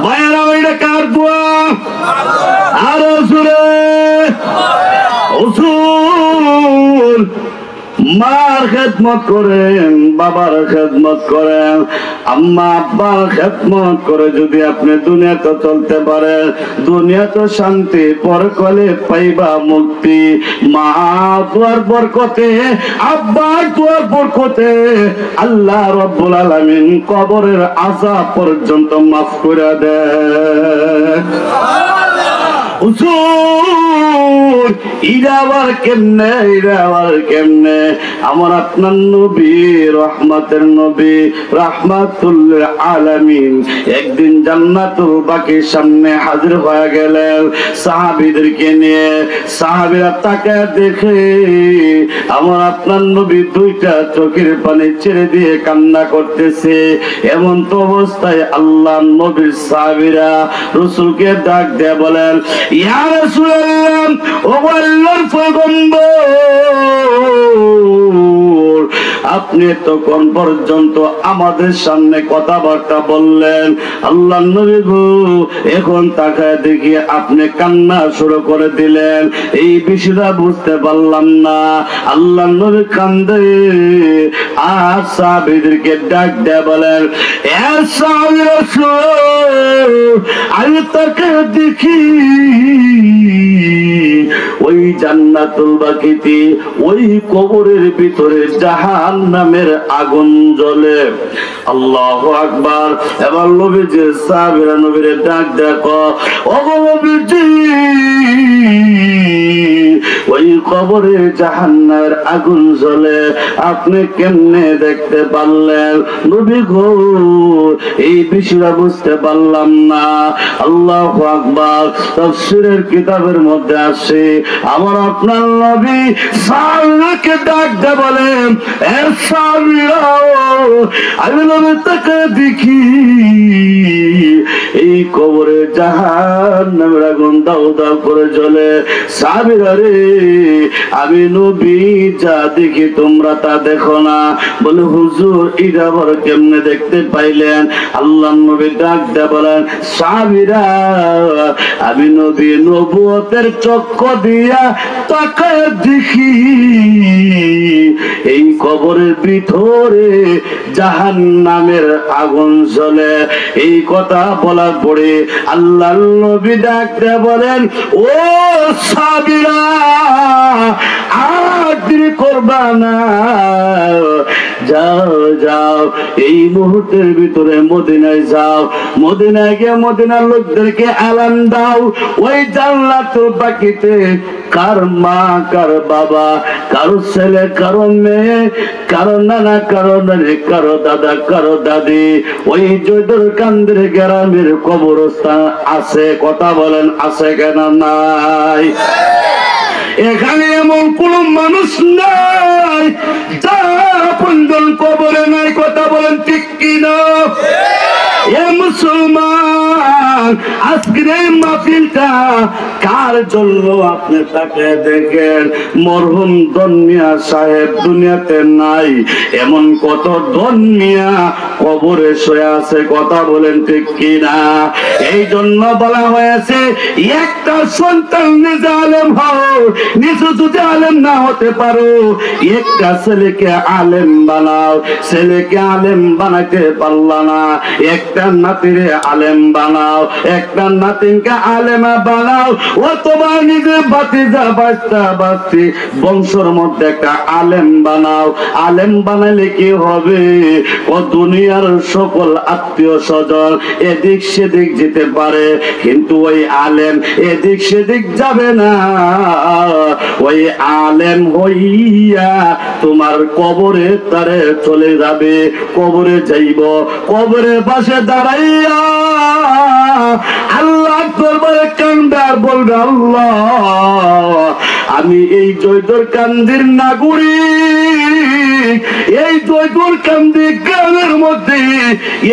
ভাইরা ওইটা কার দোয়া? আরো জোরে হুজুর মার খেদমত করেন, বাবার খেদমত করেন, আম্মা আব্বার খেদমত করে যদি আপনি দুনিয়াতে চলতে পারেন, দুনিয়াতে শান্তি, পরকালে পাইবা মুক্তি। মা দুয়ার বরকতে, আব্বার দুয়ার বরকতে আল্লাহ রাব্বুল আলামিন কবরের আযাব পর্যন্ত মাফ করে দেয়। কেমনে আমার আপনার নবী, রহমতের নবী, রাহমাতুল আলামিন একদিন জান্নাতুল বাকির সামনে হাজির হয়ে গেলেন সাহাবীদেরকে নিয়ে। সাহাবীরা তাকে দেখে আমার আপনার নবী দুইটা চোখের পানি ছেড়ে দিয়ে কান্না করতেছে। এমন তো অবস্থায় আল্লাহ নবীর সাহাবীরা রাসূলকে ডাক দিয়ে বলেন, ইয়া রাসূলুল্লাহ, ও আল্লাহর পয়গম্বর, আপনি তখন পর্যন্ত আমাদের সামনে কথাবার্তা বললেন, আল্লাহ নবী গো এখন তাকায় দেখি আপনি কান্না শুরু করে দিলেন, এই বিষয়টা বুঝতে পারলাম না। আল্লাহ নবী কান্দে আর সাহাবীদেরকে ডাক দিয়ে বলেন, এ সাহাবীরা আমি তাকে দেখি ওই জান্নাতুল বাকিতে ওই কবরের ভিতরে জাহান্নামের আগুন জ্বলে। আল্লাহু আকবার। এবার নবীজি সাহাবীরা নবীরে ডাক দেখো, ও নবীজি ওই কবরে জাহান্নামের আগুন জ্বলে আপনি কেমনে দেখতে পারলেন? নবী গো এই বিষয়টা বুঝতে পারলাম না। আল্লাহু আকবার। তাফসীরের কিতাবের মধ্যে আছে আমার আপনার নবী সাহাবীকে ডাক দিয়ে বলেন, এ সাহাবীরা আমি নবী তাকে দেখি এই কবরে জাহান্নামের আগুন দাউ দাউ করে জ্বলে। সাহাবীরা রে আমি নবী যা দেখি তোমরা তা দেখো না। বলে হুজুর এটা আবার কেমনে দেখতে পাইলেন? আল্লাহ নবী ডাক দিয়ে বলেন, সাহাবীরা আমি নবী নবুয়তের চক্ষু দিয়া তাকায় দেখি এই কবরের ভিতরে জাহান্নামের আগুন জ্বলে। এই কথা বলার পরে আল্লাহ নবী ডাক দিয়ে বলেন, ও সাহাবীরা আর দেরি করবা না, যাও যাও এই মুহূর্তের ভিতরে মদিনায় যাও, মদিনায় গিয়ে মদিনার লোকদেরকে আলান দাও ওই জান্নাতুল বাকিতে কার মা, কার বাবা, কারো ছেলে, কারো মেয়ে, কারো নানা, কারো নানি, কারো দাদা, কারো দাদি ওই জয়দুল কান্দের গ্রামের কবরস্থান আছে। কথা বলেন আছে কেন নাই? এখানে এমন কোন মানুষ নাই যারা আপনজন কবরে নাই। কথা বলেন ঠিক কিনা? এ মুসলমান আজকের এই মাহফিলটা কার জন্য আপনি তাকে দেখেন। মরহুম দনমিয়া সাহেব দুনিয়াতে নাই, এমন কত দনমিয়া কবরে শুয়ে আছে, কথা বলেন ঠিক কিনা? এই জন্য বলা হয়েছে একটা সন্তান নিজে আলেম হও, নিজে যদি আলেম না হতে পারো একটা ছেলেকে আলেম বানাও। ছেলেকে আলেম বানাতে পারলা না, একটা নাতিরে আলেম বানাও, একটা নাতিনকে আলেমা বানাও। ও তোমার নিজের ভাতিজা বাচ্চা বাচ্চি বংশের মধ্যে একটা আলেম বানাও। আলেম বানাইলে কি হবে? ও দুনিয়ার সকল আত্মীয় স্বজন এদিক সেদিক যেতে পারে, কিন্তু ওই আলেম এদিক সেদিক যাবে না। ওই আলেম হইয়া তোমার কবরে তারে চলে যাবে। কবরে যাইব, কবরের পাশে দাঁড়াইয়া আল্লাহ দরবারে কান্দার বলবে, আল্লাহ আমি এই জয়দুর কান্দির নাগরিক, এই জয়দুর কান্দি গ্রামের মধ্যে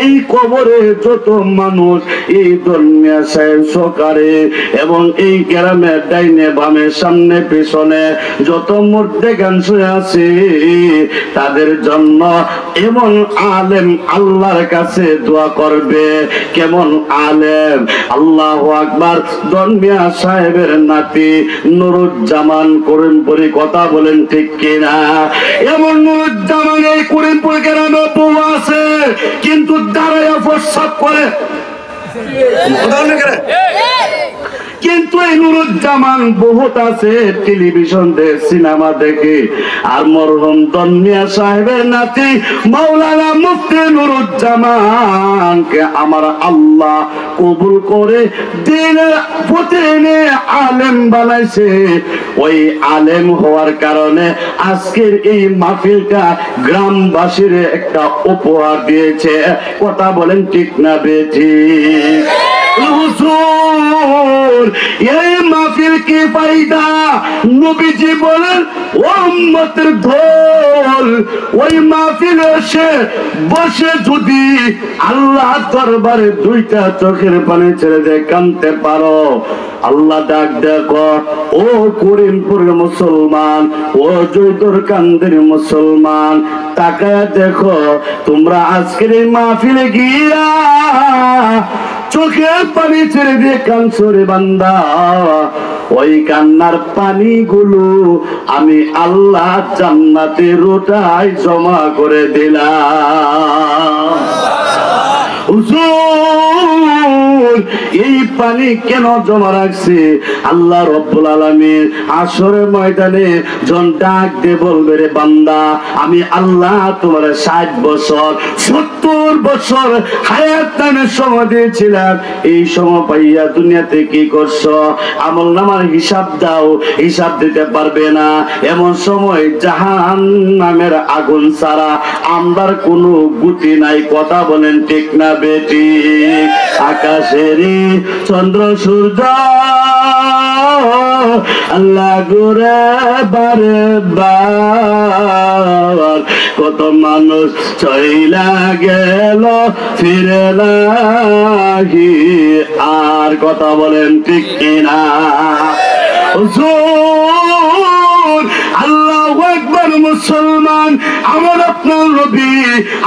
এই কবরে যত মানুষ এই দনমিয়া সাহেব সকারে এবং এই গ্রামের ডাইনে বামে সামনে পেছনে যত মুর্দে গান শুয়ে আছে তাদের জন্য এমন আলেম আল্লাহর কাছে দোয়া করবে। কেমন আলেম? আল্লাহু আকবার। দনমিয়া সাহেবের নাতি নুরুজ্জামান করিমপুরি, কথা বলেন ঠিক কিনা? এমন নুরুজ্জামান এই করিমপুর গ্রামে বউ আছে, কিন্তু দাঁড়াইয়া প্রস্রাব করে। কিন্তু এই নুরুজ্জামান বহুত আছে টেলিভিশন দেখে সিনেমা দেখে। আর মরহুম দনমিয়া সাহেবের নাতি মাওলানা মুফতি নুরুজ্জামানকে আমার আল্লাহ কবুল করে দিনের প্রতিদিনে আলেম বানাইছে। ওই আলেম হওয়ার কারণে আজকের এই মাহফিলটা গ্রামবাসীর একটা উপহার দিয়েছে, কথা বলেন ঠিক না বেঠিক? এই মাহফিল কি ফায়দা? নবীজি বলেন উম্মতের ঢোল ওই মাহফিল এসে বসে যদি আল্লাহ দরবারে দুইটা চোখের পানি ছেড়ে দিয়ে কাঁদতে পারো, আল্লাহ ডাক দেখো, ও করিমপুরের মুসলমান, ও জয়দুর কান্দির মুসলমান, তাকায় দেখো তোমরা আজকের এই মাহফিলে গিয়া চোখের পানি ছেড়ে দিয়ে কাঁদছো রে বান্দা। ওই কান্নার পানিগুলো আমি আল্লাহ জান্নাতের রোটায় জমা করে দিলাম। এই পানি কেন জমা রাখছে? আল্লাহ রব্বুল আলামিন আসরের ময়দানে যখন ডাক দিয়ে বলবে, রে বান্দা আমি আল্লাহ তোমার 60 বছর 70 বছর হায়াত দানের সময় দিয়েছিলাম, এই সময় পাইয়া দুনিয়াতে কি করছো? আমল নামার হিসাব দাও, হিসাব দিতে পারবে না। এমন সময় জাহান্নামের আগুন ছাড়া আমরার কোনো গতি নাই, কথা বলেন ঠিক না বেটি? আকাশেরই চন্দ্র সূর্য আল্লাহ গোরে বারে বার, কত মানুষ চইলা গেল ফিরে নাহি আর, কথা বলেন ঠিক কিনা? আল্লাহু আকবার। মুসলমান, আমার আপনার নবী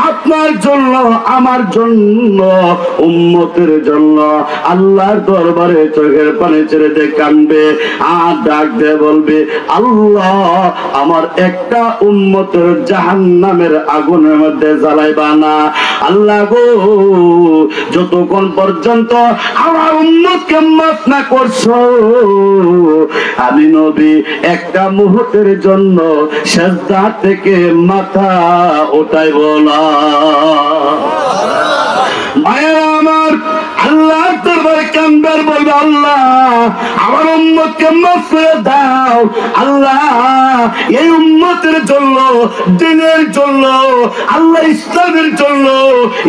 আপনার জন্য আমার জন্য উম্মতের জন্য আল্লাহর দরবারে চোখের পানি ছেড়ে দিয়ে কাঁদবে আর ডাক দিয়ে বলবে, আল্লাহ আমার একটা উম্মতের জাহান্নামের আগুনের মধ্যে জ্বালাইবা না। আল্লাহ গো, যতক্ষণ পর্যন্ত আমার উম্মতকে মাফ না করছো আমি নবী একটা মুহূর্তের জন্য সিজদা থেকে মাথা উঠাইব না। মায়েরা আমার, আল্লাহ দরবারে কান্দার বলবে, আল্লাহ আমার উম্মতকে মাফ করে দাও। আল্লাহ এই উম্মতের জন্য, দ্বীনের জন্য, আল্লাহ ইসলামের জন্য,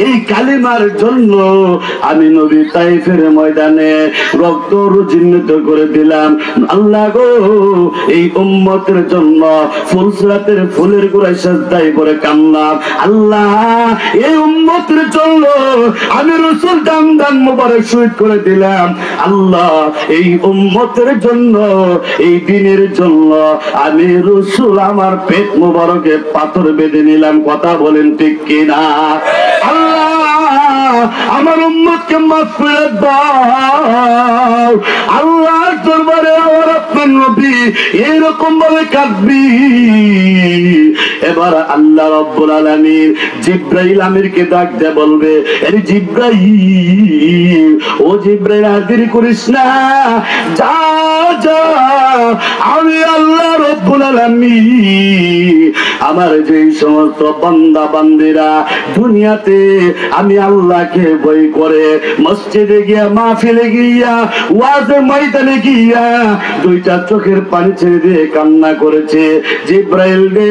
এই কালিমার জন্য আমি নবী তাইফের ময়দানে রক্ত রুজিন্নিত করে দিলাম। আল্লাহ গো, এই উম্মতের জন্য ফুলসরাতের ফুলের গোড়ায় সিজদায় পড়ে কান্দাম। আল্লাহ এই উম্মতের জন্য আমি রাসূল দান মুবারক শহীদ করে দিলাম। আল্লাহ এই উম্মতের জন্য, এই দিনের জন্য আমি রাসূল আমার পেট মুবারকে পাথর বেঁধে নিলাম। কথা বলেন ঠিক কিনা? আল্লাহ আমার উম্মতকে মাফ করে দাও। আল্লাহর দরবারে আমার আপনার নবী এরকম ভাবে কাঁদবি। এবার আল্লাহ রাব্বুল আলামিন জিবরাইল আমিরকে ডাক দিয়ে বলবে, আরে জিবরাইল, ও জিবরাইল আর দেরি করিস না, যা যা, আমি আল্লাহ রাব্বুল আলামিন আমার যে সমস্ত বান্দা বান্দিরা দুনিয়াতে আমি আল্লাহকে ভয় করে মসজিদে গিয়া, মাহফিলে গিয়া, ওয়াজে ময়দানে গিয়া দুইটা চোখের পানি ছেড়ে দিয়ে কান্না করেছে, জিবরাইল রে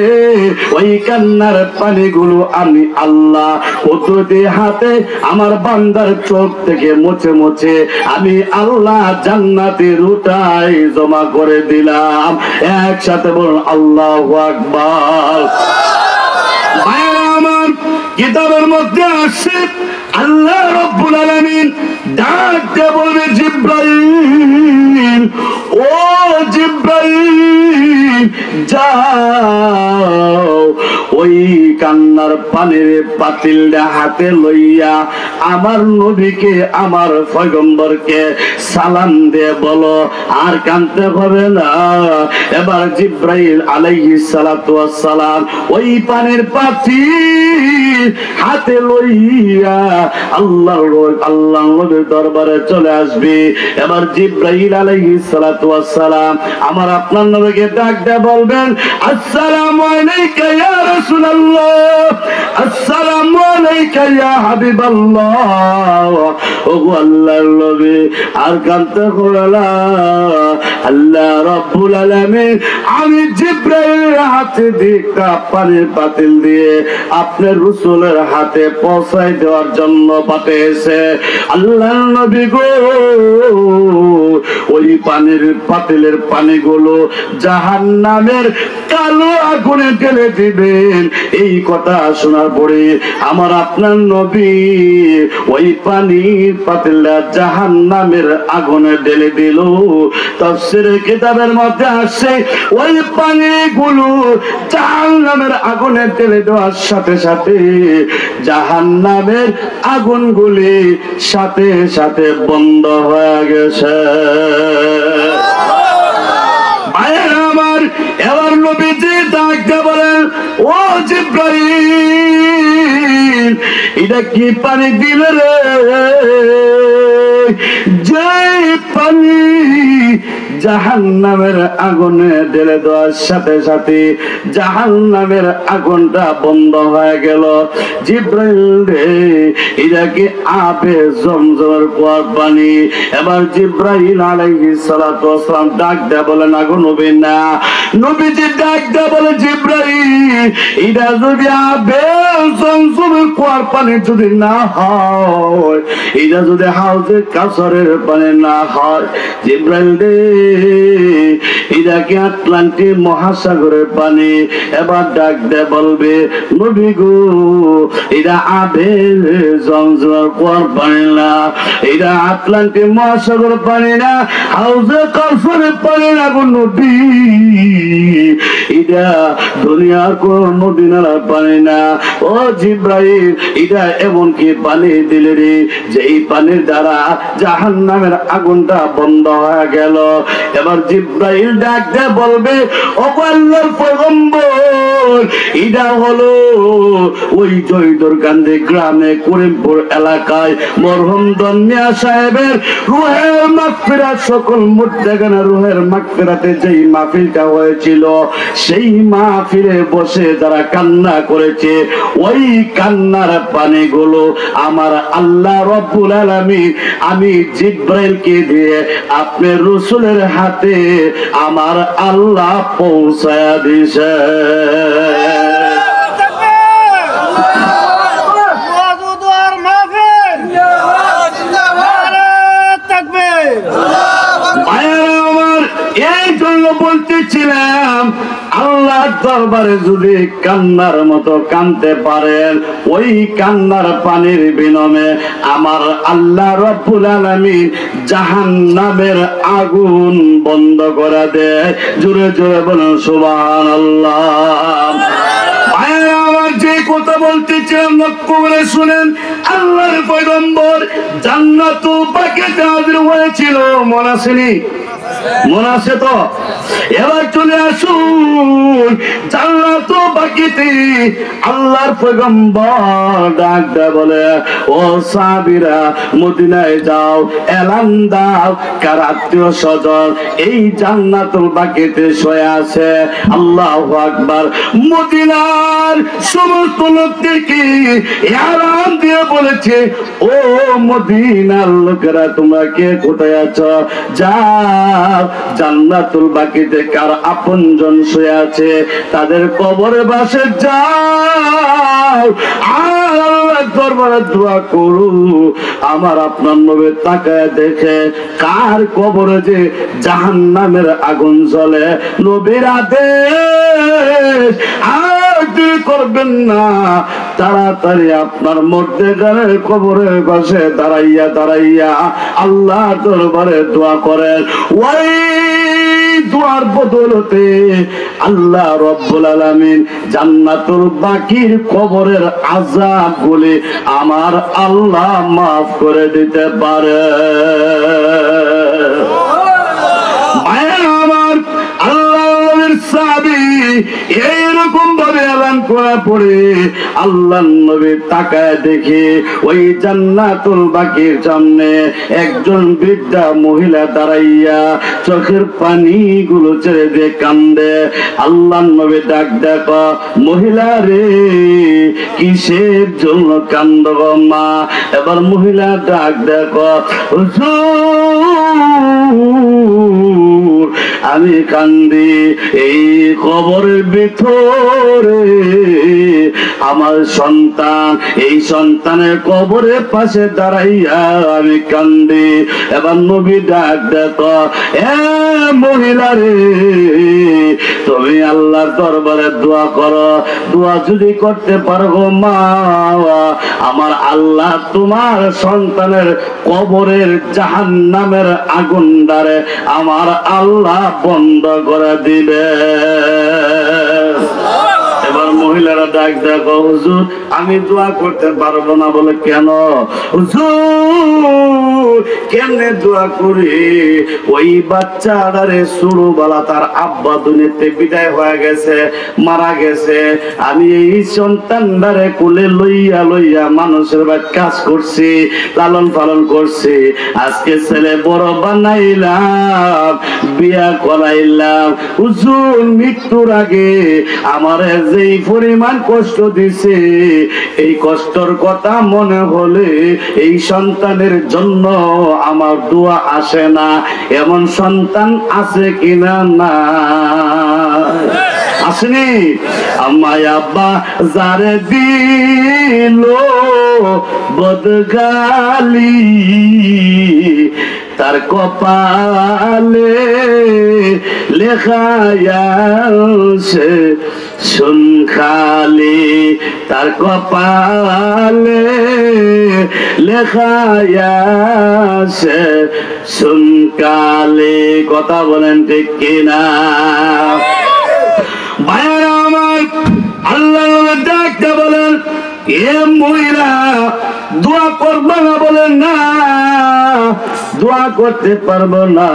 ওই কান্নার পানিগুলো আমি আল্লাহ কুদরতি হাতে আমার বান্দার চোখ থেকে মুছে মুছে আমি আল্লাহ জান্নাতের উঠায় জমা করে দিলাম। একসাথে বলুন আল্লাহু আকবার। ভাইরা আমার, কিতাবের মধ্যে আসছে আল্লাহ রাব্বুল আলামিন ডাক দিয়ে বলবে, জিবরাইল, ও জিবরাইল, যাও ওই কান্নার পানির পাতিলটা হাতে লইয়া আমার নবীকে, আমার পয়গম্বরকে সালাম দিয়ে বলো আর কাঁদতে হবে না। এবার জিবরাইল আলাইহিস সালাতু ওয়াস সালাম ওই পানির পাতিল হাতে লইয়া আল্লাহ নবীর দরবারে চলে আসবে। এবার জিবরাইল আলাইহিস সালাতু ওয়াস সালাম আমার আপনার নবীকে ডাক দিয়ে বলবেন, আসসালামু আলাইকা ইয়া রাসূলুল্লাহ, আসসালামু আলাইকা ইয়া হাবিবাল্লাহ। ওগো আল্লাহর নবী আর কাঁদতে হবে না। আল্লাহ রাব্বুল আলামিন আমি জিবরাইলের হাতে দিকটা পানির পাতিল দিয়ে আপনার রাসূলের হাতে পৌঁছায় দেওয়ার জন্য পাঠিয়েছে। আল্লাহর নবী গো ওই পানির পাতিলের পানিগুলো জাহান্নামের কালো আগুনে ঢেলে দিবেন। এই কথা শোনার পরে আমার আপনার নবী ওই পানির পাতিলটা জাহান্নামের আগুনে ঢেলে দিল। তাফসীরের কিতাবের মধ্যে আসছে ওই পানিগুলো জাহান্নামের আগুনে ঢেলে দেওয়ার সাথে সাথে জাহান্নামের আগুনগুলি সাথে সাথে বন্ধ হয়ে গেছে। আমার এবার নবীজি ডাকতে বলেন, ও জিবরাইল, এটা কি পানি দিলে রে? যে পানি জাহান্নামের আগুনে ঢেলে দেওয়ার সাথে সাথে জাহান্নামের আগুনটা বন্ধ হয়ে গেল। জিবরাইল রে, এটা কি আবে জমজমের কুয়ার পানি? এবার জিবরাইল আলাইহিস সালাতু ওয়াস সালাম ডাক দেয়া বলেন, আগো নবী না। নবীজি ডাক দেয়া বলে, জিবরাইল, এটা যদি আবে জমজমের কুয়ার পানি যদি না হয়, এটা যদি হাউজে কাসরের পানি না হয়, জিবরাইল রে, এটা কি আটলান্টিক মহাসাগরের পানি? এবার ডাক দে বলবে, নবী গো, এটা আবে জমজমের কুয়ার পানি না, এটা আটলান্টিক মহাসাগর পানি না, হাউজে কাসরের পানি না গো নবী, এটা দুনিয়ার কোন নদী নালার পানি না। ও জিবরাইল, এটা এমন কি পানি দিলে রে যে এই পানির দ্বারা জাহান্নামের আগুনটা বন্ধ হয়ে গেল। এবার জিবরাইল ডাক দিয়ে বলবে, ও আল্লাহর পয়গম্বর, এটা হলো ওই জয়দুরকান্দি গ্রামে করিমপুর এলাকায় মরহুম দন্নিয়া সাহেবের রুহের মাগফিরাত, সকল মুর্দাগানা রুহের মাগফিরাতে যেই মাহফিলটা হয়েছিল, সেই মাহফিলে বসে যারা কান্না করেছে, ওই কান্নার পানিগুলো আমার আল্লাহ রব্বুল আলামিন আমি জিবরাইলকে দিয়ে আপনার রাসূলের হাতে আমার আল্লাহ পৌঁছায়া দিয়েছে। এই জন্য বলতেছিলাম, আল্লাহর দরবারে যদি কান্নার মতো কাঁদতে পারেন, ওই কান্নার পানির বিনিময়ে আমার আল্লাহ রাব্বুল আলামিন জাহান্নামের আগুন বন্ধ করে দেয়। জোরে জোরে বলুন সুবহানাল্লাহ। আমার যে কথা বলতেছিলাম লক্ষ্য করে শুনেন। আল্লাহর পয়গম্বর জান্নাতুল বাকিতে হাজির হয়েছিল, মনে আসেনি? মনে আছে তো? এবার চলে আসুন জান্নাতুল বাকিতে। আল্লাহর পয়গম্বর ডাক দেয় বলে, ও সাহাবীরা মদিনায় যাও, এলান দাও কার আত্মীয় স্বজন এই জান্নাতুল বাকিতে শুয়ে আছে। আল্লাহু আকবার। মদিনার সমস্ত লোকদেরকে এলান দিয়ে বলেছে, ও মদিনার লোকেরা তোমরা কে কোথায় আছো? যাও জান্নাতুল বাকিতে কার আপনজন শুয়ে আছে তাদের কবরে বাসে যাও, আর আল্লাহর দরবারে দোয়া করু। আমার আপনার নবী তাকায় দেখে কার কবরে যে জাহান্নামের আগুন জ্বলে। নবীর আদেশ আর দেরি করবেন না, তাড়াতাড়ি আপনার মধ্যেখানের কবরের পাশে দাঁড়াইয়া দাঁড়াইয়া আল্লাহর দরবারে দোয়া করেন। ওই দোয়ার বদলতে আল্লাহ রাব্বুল আলামিন জান্নাতুল বাকির কবরের আযাব গুলি আমার আল্লাহ মাফ করে দিতে পারে। আমার আল্লাহ নবীর সাহাবী এইরকম ভাবে এলান করা পড়ে আল্লাহ নবী তাকায় দেখে ওই জান্নাতুল বাকির সামনে একজন বৃদ্ধা মহিলা দাঁড়াইয়া চোখের পানি গুলো ছেড়ে দিয়ে কান্দে। আল্লাহ নবী ডাক দেখো, মহিলা রে কিসের জন্য কান্দ গো মা? এবার মহিলা ডাক দেখো, হুজুর আমি কান্দি এই কবরের ভিতরে আমার সন্তান, এই সন্তানের কবরের পাশে দাঁড়াইয়া আমি কান্দি। এবার নবী ডাক দেখো, এ মহিলা রে তুমি আল্লাহর দরবারে দোয়া করো। দোয়া যদি করতে পারো মা, আমার আল্লাহ তোমার সন্তানের কবরের জাহান্নামের আগুন দ্বারে আমার আল্লাহ বন্ধ করে দিবে। এবার মহিলারা ডাক দেখো, হুজুর আমি দোয়া করতে পারবো না। বলে কেন? হুজুর কেমনে দোয়া করি? ওই বাচ্চাটারে ছোটবেলা তার আব্বা দুনিয়াতে বিদায় হয়ে গেছে, মারা গেছে। আমি এই সন্তানটারে কোলে লইয়া লইয়া মানুষের বাড়ি কাজ করছি, লালন পালন করছি। আজকে ছেলে বড় বানাইলাম, বিয়া করাইলাম। হুজুর মৃত্যুর আগে আমারে যেই পরিমাণ কষ্ট দিছে, এই কষ্টর কথা মনে হলে এই সন্তানের জন্য আমার দোয়া আসে না। এমন সন্তান আছে কিনা? না আসেনি? আমায় আব্বা যারে দিল বদগালি, তার কপালে লেখায়াছে সুনখালি, তার কপালে লেখায়াছে সুনকালি। কথা বলেন ঠিক কিনা? ভাইরা আমার আল্লাহ ডাকতে বলেন, এ মহিলা দোয়া করবো না? বলেন না, দোয়া করতে পারবো না।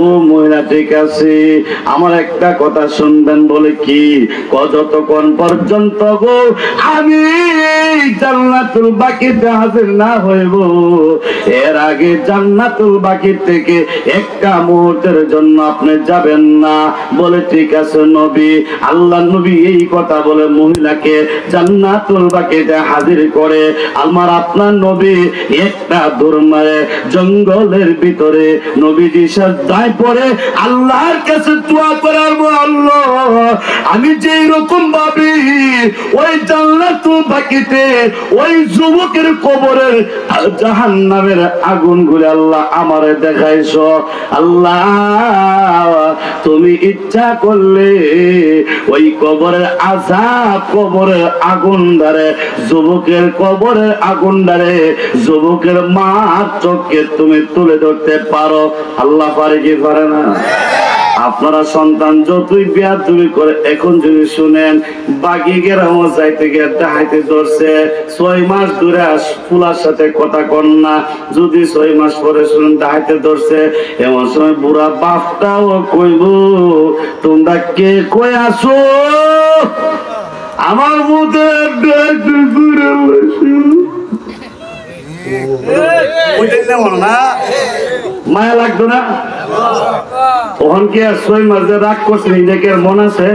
ও মহিলা ঠিক আছে, আমার একটা কথা শুনবেন। বলে কি? যতক্ষণ পর্যন্ত গো আমি জান্নাতুল বাকিতে হাজির না হইব, এর আগে জান্নাতুল বাকির থেকে একটা মুহূর্তের জন্য আপনি যাবেন না। বলে ঠিক আছে নবী। আল্লাহ নবী এই কথা বলে মহিলাকে জান্নাতুল বাকিতে হাজির করে। আমার আপনার নবী একটা দৌড় মারে জঙ্গলের ভিতরে নবীজি সাজদায় কালেমায় পড়ে আল্লাহর কাছে দোয়া করার আল্লাহ আমি যেই রকম ভাবি ওই জান্নাতুল বাকিতে ওই যুবকের কবরের জাহান্নামের আগুন গুলো আল্লাহ আমারে দেখাইছো আল্লাহ তুমি ইচ্ছা করলে ওই কবরের আযাব কবরের আগুন দ্বারে যুবকের কবরের আগুন দ্বারে যুবকের মা চোখকে তুমি তুলে ধরতে পারো আল্লাহ পারে কি পারে না আপনারা সন্তান যতই বেয়াদবি করে এখন যদি শুনেন বাকি গ্রাম যাইতে গিয়ে ডাহাইতে ধরছে 6 মাস ধরে ফুলার সাথে কথা কন না যদি 6 মাস পরে শুনেন ডাহাইতে ধরছে এমন সময় বুড়া বাপটাও কইব তোমরা কে কই আসো আমার মধ্যে মায়া লাগতো না ওখান কি আর 6 মাস রাগ করছে নিজেকে মন আছে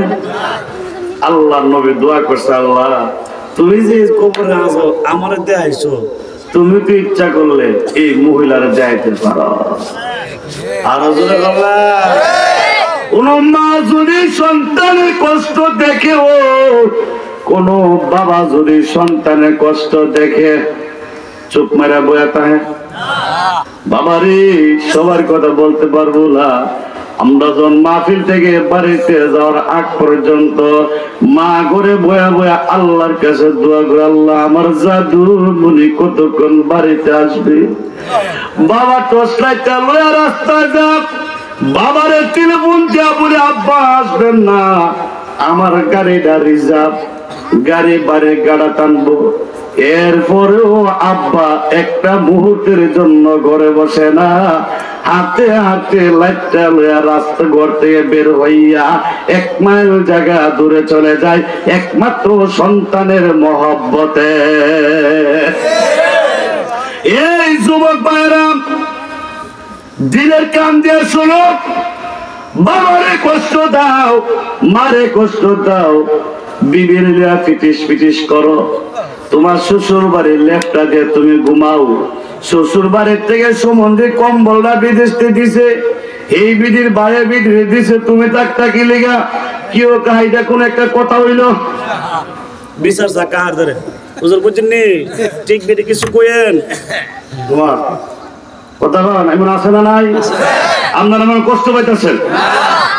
আল্লাহর নবী দোয়া করছে আল্লাহ তুমি যে কবরে আসো আমারে দেখাইছো তুমি তো ইচ্ছা করলে এই মহিলার যাইতে পারো আর জোরে বলা কোন মা যদি সন্তানের কষ্ট দেখে ও কোন বাবা যদি সন্তানের কষ্ট দেখে চুপ মারা বয়া থাকে বাবারে সবার কথা বলতে পারবো না আমরা যখন মাহফিল থেকে বাড়িতে যাওয়ার আগ পর্যন্ত মা করে বয়া বয়া আল্লাহর কাছে দোয়া করে আল্লাহ আমার জাদু মুনি কতক্ষণ বাড়িতে আসবে বাবা টর্চ লাইটটা লয়া রাস্তায় যাক বাবারে টেলিফোন দিয়া বলে আব্বা আসবেন না আমার গাড়িটা রিজার্ভ গাড়ি বাড়ি গাড়া টানবো এরপরেও আব্বা একটা মুহূর্তের জন্য ঘরে বসে না হাতে হাতে লাইটটা লইয়া রাস্তা ঘর থেকে বের হইয়া 1 মাইল জায়গা দূরে চলে যায় একমাত্র সন্তানের মহব্বতে এই যুবক ভাইরা দিলের কান দিয়ে শোনো বাবারে কষ্ট দাও মারে কষ্ট দাও বিবির লিয়া পিটিস পিটিস করো তোমার শ্বশুর বাড়ির লেফটা দিয়ে তুমি ঘুমাও শ্বশুর বাড়ির থেকে সম্বন্ধে কম্বলটা বিদেশতে দিছে এই বিধির বাইরে বিধি দিছে তুমি তাকটা কি লেগা কেউ কাহিটা কোন একটা কথা হইলো বিচার চা কাহার ধরে বুঝল বুঝছেন নি ঠিক বেটি কিছু কইেন তোমার কথা বল এমন আছে না নাই আপনারা মনে কষ্ট পাইতেছেন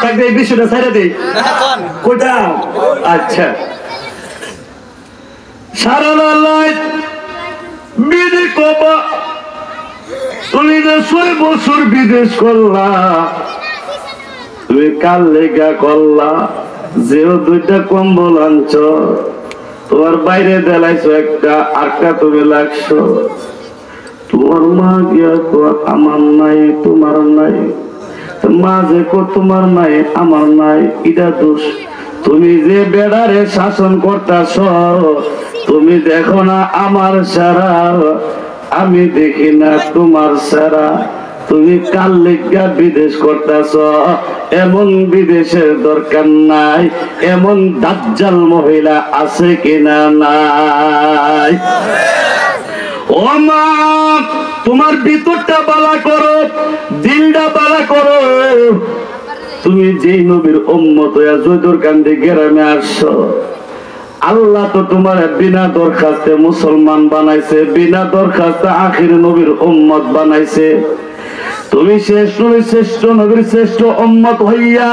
তাকে এই বিষয়টা ছেড়ে দিই কোটা আচ্ছা সারা লাইট বিধি কবা তুমি যে 6 বছর বিদেশ করলা তুমি কাল লেগা করলা যেও 2টা কম্বল আনছ তোমার বাইরে দেলাইছো একটা আরেকটা তুমি লাগছো তোমার মা গিয়া কো আমার নাই তোমার নাই মা যে কো তোমার নাই আমার নাই এটা দোষ তুমি যে বেড়ারে শাসন করতাছ তুমি দেখো না আমার সারা আমি দেখি না তোমার সারা তুমি কাল লেগা বিদেশ করতেছ এমন বিদেশের দরকার নাই এমন দাজ্জাল মহিলা আছে কিনা নাই ও মা তোমার ভিতরটা বালা করো দিলটা বালা করো তুমি যেই নবীর উম্মত হইয়া জয়দুর কান্দে গ্রামে আসছো আল্লাহ তো তোমার বিনা দরখাস্তে মুসলমান বানাইছে বিনা দরখাস্তে আখির নবীর উম্মত বানাইছে তুমি শ্রেষ্ঠ নবীর শ্রেষ্ঠ উম্মত হইয়া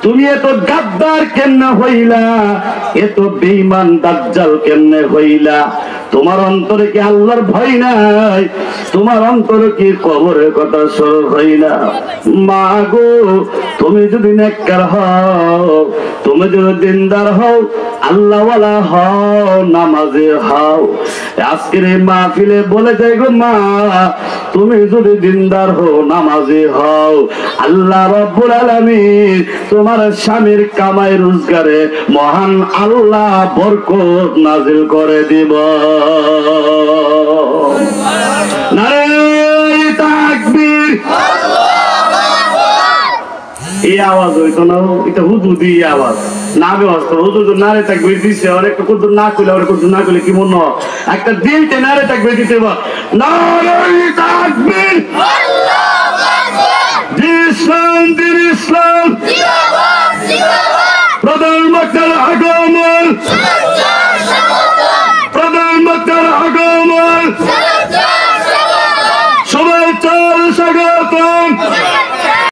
তুমি এত গাদ্দার কেমনে হইলা এত বেঈমান দাজ্জাল কেমনে হইলা তোমার অন্তরে কি আল্লাহর ভয় নাই তোমার অন্তরে কি কবরের কথা স্মরণ হয় না মা গো তুমি যদি নেককার হও তুমি যদি দিনদার হও আল্লাহওয়ালা হও নামাজি হও আজকের এই মাহফিলে বলে যাই গো মা তুমি যদি দিনদার হও নামাজি হও আল্লাহ রাব্বুল আলামিন তোমার স্বামীর কামাই রোজগারে মহান আল্লাহ বরকত নাজিল করে দিব নারে তাকবীর এই আওয়াজ হইতো না এটা হুদুদি আওয়াজ না ব্যবস্থা হুদুদ নারে তাকবীর দিছে আর একটা কুদ না কইলে আর কুদ না কইলে কি মনে একটা দিনতে নারে তাকবীর দিতে নারে তাকবীর আল্লাহু আকবার স্বাগতম